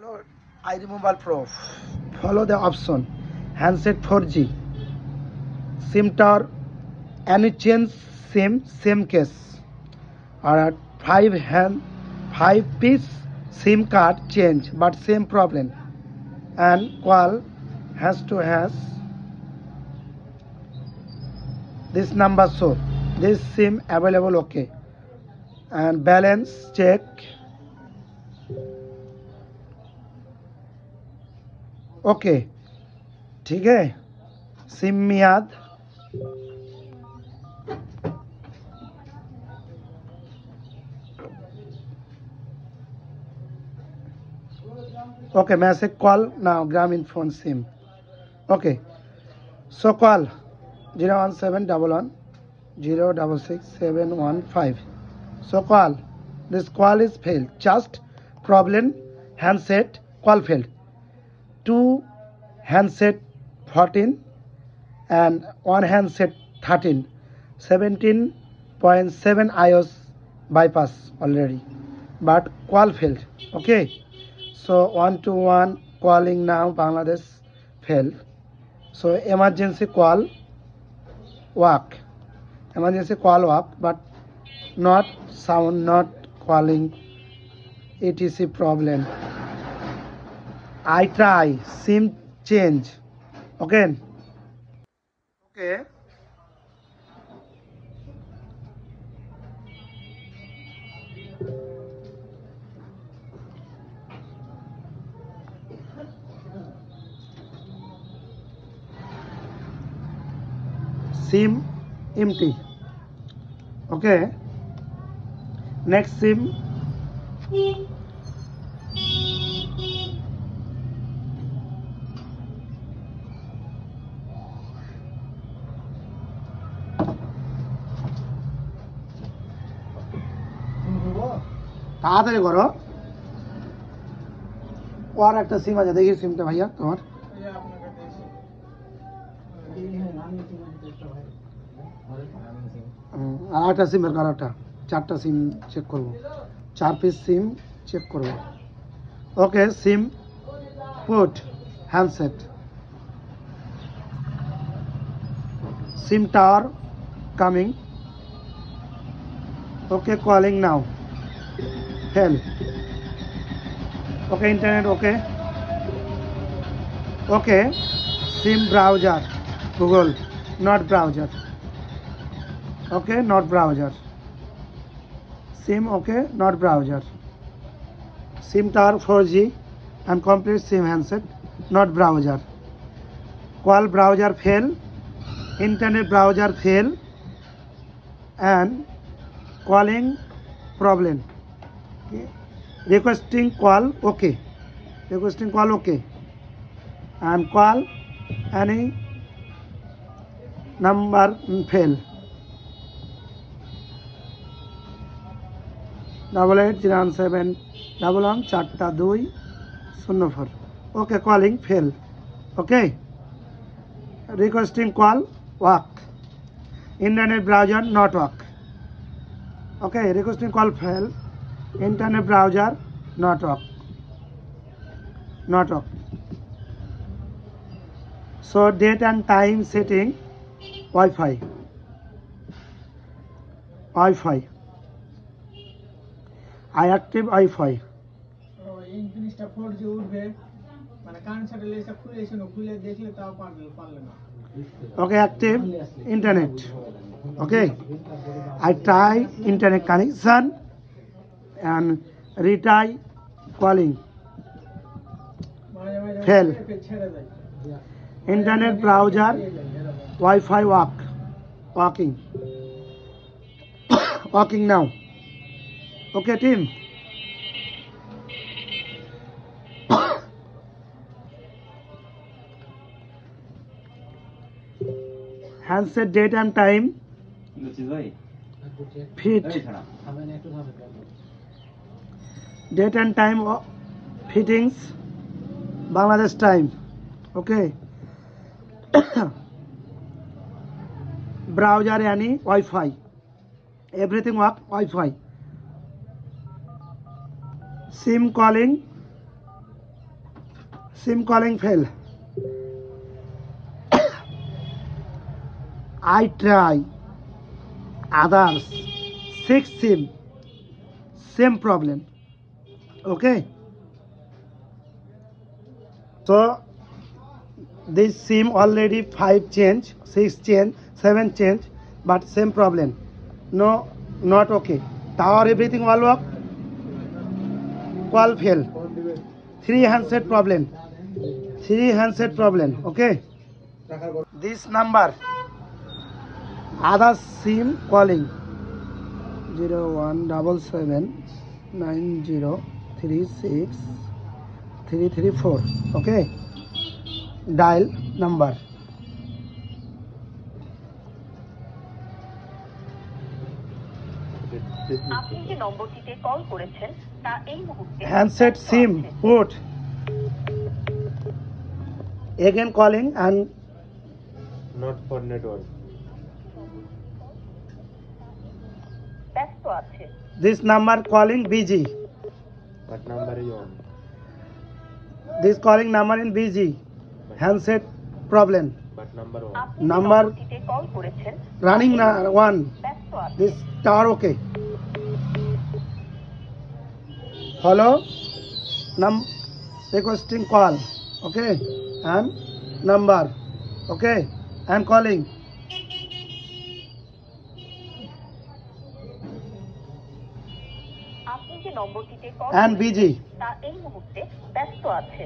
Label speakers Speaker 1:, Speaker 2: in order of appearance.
Speaker 1: Hello, iRemoval Pro. Follow the option. Handset 4G. SIM tower. Any change SIM, same case. Or 5 piece SIM card change, but same problem. And call has to has this number show. This SIM available okay. And balance check. Okay ठीक है SIM मियाद okay message call now Grameen phone SIM okay so call 01711 so call this call is failed just problem handset call failed 2 handset 14 and 1 handset 13 17.7 iOS bypass already but call failed okay so 1 to 1 calling now Bangladesh failed so emergency call work but not sound not calling etc problem I try SIM change okay SIM empty okay next SIM তাড়াতাড়ি করো আর একটা সিম আছে দেখি সিমটা ভাইয়া তোমার আর একটা সিম বের করো একটা 4টা সিম চেক করব 4 পিস সিম চেক করব okay SIM put handset SIM tower coming okay calling now fail okay internet okay SIM browser Google not browser okay not browser SIM okay not browser SIM tower 4G and complete SIM handset not browser call browser fail internet browser fail and calling problem okay. requesting call okay and call any number fail 8807114204 okay calling fail okay requesting call work internet browser not work okay requesting call fail internet browser not work so date and time setting Wi-Fi I active Wi-Fi
Speaker 2: এই জিনিসটা 4G উঠবে মানে connection লেসা খুলে দেখলে তাও পারলে না
Speaker 1: okay active internet okay I try internet connection and retry calling fail internet browser Wi-Fi working now okay team handset date and time fit date and time fittings Bangladesh time okay browser any Wi-Fi everything work Wi-Fi SIM calling SIM calling fail. I try others 6 SIM, same problem. Okay, so this SIM already 5 change, 6 change, 7 change, but same problem. No, not okay. Tower everything will work. Call fail. 3 handset problem. 3 handset problem. Okay. This number. Other SIM calling 01779036 okay, dial number.
Speaker 3: আপনি যে নম্বরটিতে call করেছেন তা এই মুহূর্তে
Speaker 1: Handset SIM put. Again calling and
Speaker 4: not for network.
Speaker 3: ব্যস্ত আছে।
Speaker 1: this number calling busy.
Speaker 4: What number is on?
Speaker 1: This calling number in busy. Handset problem.
Speaker 4: What number on?
Speaker 3: আপনি যে
Speaker 1: Number
Speaker 3: নম্বরটিতে কল করেছেন
Speaker 1: running one.
Speaker 3: ব্যস্ত আছে।
Speaker 1: This tower okay. Hello. Requesting call. Okay. And number. Okay. I'm calling.
Speaker 3: আপনি যে নম্বরটিতে call
Speaker 1: And
Speaker 3: করেছেন
Speaker 1: busy.
Speaker 3: তা এই মুহূর্তে ব্যস্ত আছে।